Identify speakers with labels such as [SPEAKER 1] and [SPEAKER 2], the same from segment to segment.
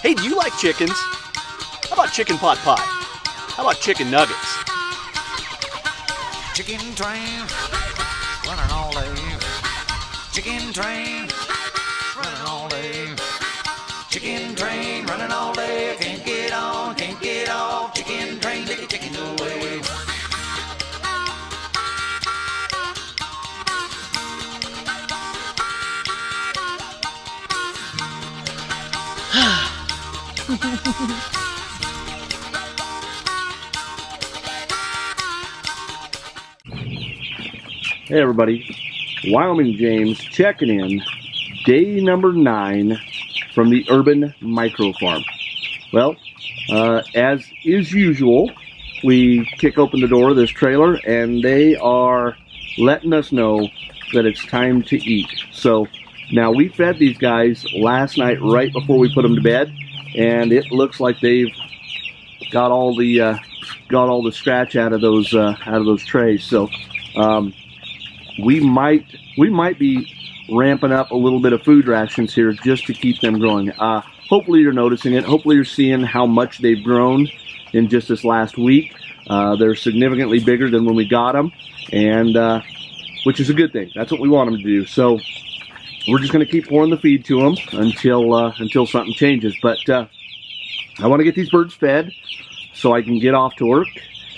[SPEAKER 1] Hey, do you like chickens? How about chicken pot pie? How about chicken nuggets?
[SPEAKER 2] Chicken train, running all day. Chicken train, running all day. Chicken train, running all day. Can't get on, can't get off. Chicken train, take the chickens away.
[SPEAKER 3] Hey everybody, Wyoming James checking in, day number 9 from the Urban Micro Farm. Well, as is usual, we kick open the door of this trailer and they are letting us know that it's time to eat. So now we fed these guys last night right before we put them to bed, and it looks like they've got all the scratch out of those trays. So we might be ramping up a little bit of food rations here just to keep them growing. Hopefully you're noticing it. Hopefully you're seeing how much they've grown in just this last week. They're significantly bigger than when we got them, and which is a good thing. That's what we want them to do. So we're just going to keep pouring the feed to them until something changes. But I want to get these birds fed so I can get off to work,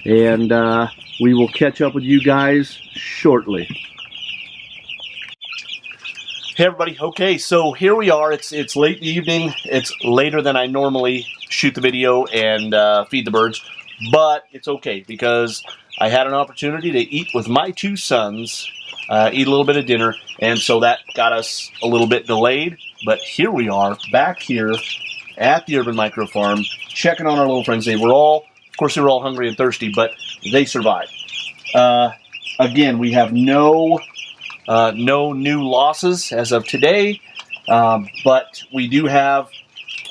[SPEAKER 3] and we will catch up with you guys shortly.
[SPEAKER 1] Hey everybody, okay, so here we are. It's late in the evening. It's later than I normally shoot the video and feed the birds, but it's okay because I had an opportunity to eat with my 2 sons, eat a little bit of dinner, and so that got us a little bit delayed. But here we are, back here at the Urban Micro Farm, checking on our little friends. Of course, they were all hungry and thirsty, but they survived. Again, we have no new losses as of today, but we do have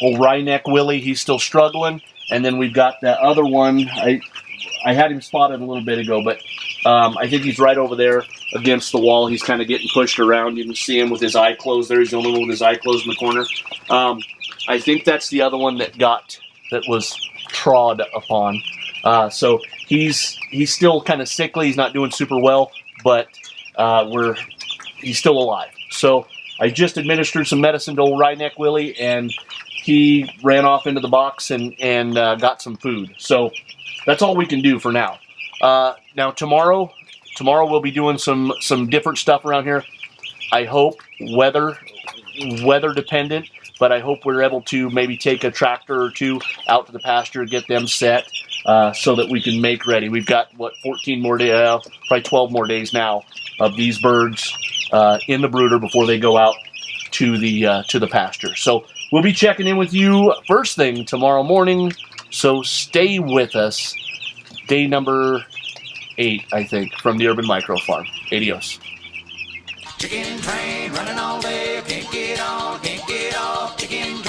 [SPEAKER 1] old Wryneck Willie. He's still struggling, and then we've got that other one. I had him spotted a little bit ago, but I think he's right over there against the wall. He's kind of getting pushed around. You can see him with his eye closed there. He's the only one with his eye closed in the corner. I think that's the other one that was trod upon. So he's still kind of sickly. He's not doing super well, but he's still alive. So I just administered some medicine to old Wryneck Willie, and he ran off into the box and got some food. So that's all we can do for now. Now tomorrow we'll be doing some different stuff around here. I hope weather dependent, but I hope we're able to maybe take a tractor or 2 out to the pasture, get them set, so that we can make ready. We've got, 14 more days, probably 12 more days now of these birds in the brooder before they go out to the pasture. So we'll be checking in with you first thing tomorrow morning, so stay with us. Day number 8, I think, from the Urban Micro Farm. Adios.
[SPEAKER 2] Chicken train, running all day. Can't get on, can't get off. Chicken